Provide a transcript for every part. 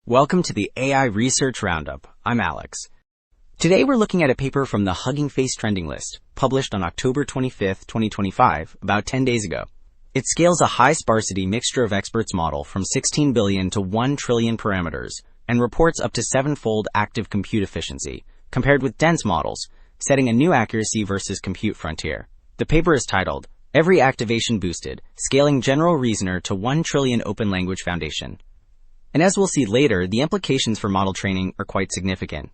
Welcome to the AI Research Roundup. I'm Alex. Today we're looking at a paper from the Hugging Face trending list, published on October 25th, 2025, about 10 days ago. It scales a high-sparsity mixture of experts model from 16 billion to 1 trillion parameters and reports up to 7-fold active compute efficiency, compared with dense models, setting a new accuracy versus compute frontier. The paper is titled, Every Activation Boosted, Scaling General Reasoner to 1 Trillion Open Language Foundation. And as we'll see later, the implications for model training are quite significant.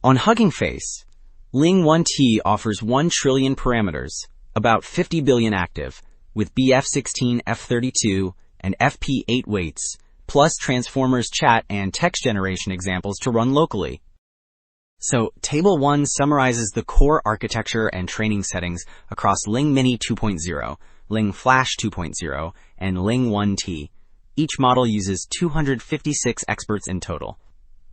On Hugging Face, Ling 1T offers 1 trillion parameters, about 50 billion active, with BF16, F32, and FP8 weights, plus transformers chat and text generation examples to run locally. So, Table 1 summarizes the core architecture and training settings across Ling Mini 2.0, Ling Flash 2.0, and Ling 1T. Each model uses 256 experts in total.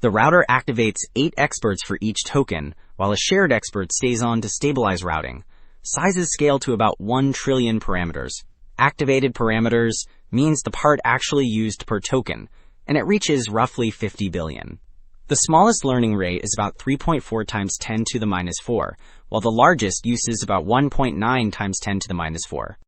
The router activates 8 experts for each token, while a shared expert stays on to stabilize routing. Sizes scale to about 1 trillion parameters. Activated parameters means the part actually used per token, and it reaches roughly 50 billion. The smallest learning rate is about 3.4 times 10 to the minus 4, while the largest uses about 1.9 times 10 to the minus 4.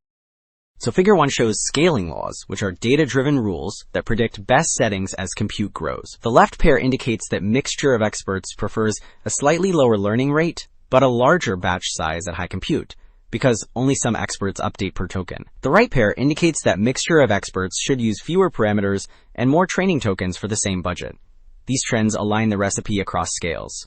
So Figure 1 shows scaling laws, which are data-driven rules that predict best settings as compute grows. The left pair indicates that mixture of experts prefers a slightly lower learning rate, but a larger batch size at high compute, because only some experts update per token. The right pair indicates that mixture of experts should use fewer parameters and more training tokens for the same budget. These trends align the recipe across scales.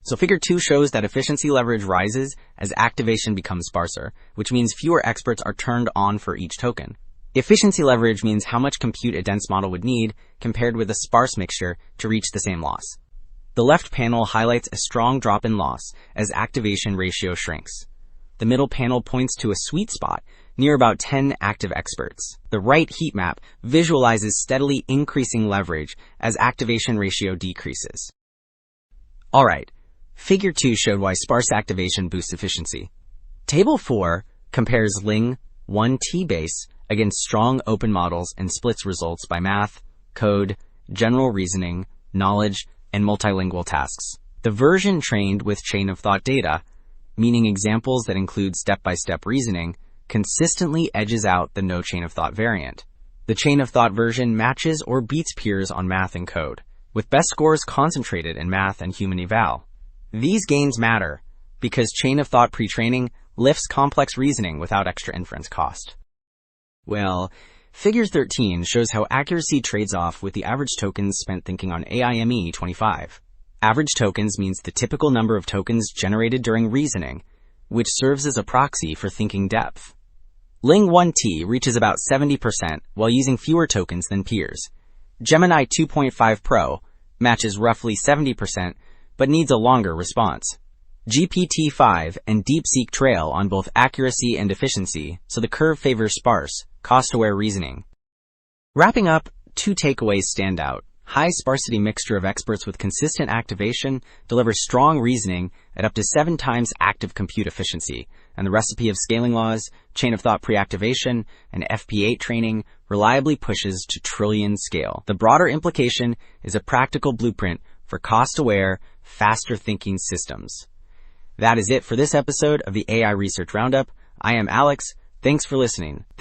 So Figure 2 shows that efficiency leverage rises as activation becomes sparser, which means fewer experts are turned on for each token. Efficiency leverage means how much compute a dense model would need compared with a sparse mixture to reach the same loss. The left panel highlights a strong drop in loss as activation ratio shrinks. The middle panel points to a sweet spot near about 10 active experts. The right heat map visualizes steadily increasing leverage as activation ratio decreases. Alright. Figure 2 showed why sparse activation boosts efficiency. Table 4 compares Ling 1T base against strong open models and splits results by math, code, general reasoning, knowledge, and multilingual tasks. The version trained with chain-of-thought data, meaning examples that include step-by-step reasoning, consistently edges out the no chain-of-thought variant. The chain-of-thought version matches or beats peers on math and code, with best scores concentrated in math and human eval. These gains matter because chain-of-thought pre-training lifts complex reasoning without extra inference cost. Well, Figure 13 shows how accuracy trades off with the average tokens spent thinking on AIME 25. Average tokens means the typical number of tokens generated during reasoning, which serves as a proxy for thinking depth. Ling 1T reaches about 70% while using fewer tokens than peers. Gemini 2.5 Pro matches roughly 70%, but needs a longer response. GPT-5 and DeepSeek trail on both accuracy and efficiency, so the curve favors sparse, cost-aware reasoning. Wrapping up, 2 takeaways stand out. High-sparsity mixture of experts with consistent activation delivers strong reasoning at up to 7 times active compute efficiency, and the recipe of scaling laws, chain-of-thought pre-activation, and FP8 training reliably pushes to trillion scale. The broader implication is a practical blueprint for cost-aware, faster-thinking systems. That is it for this episode of the AI Research Roundup. I am Alex. Thanks for listening.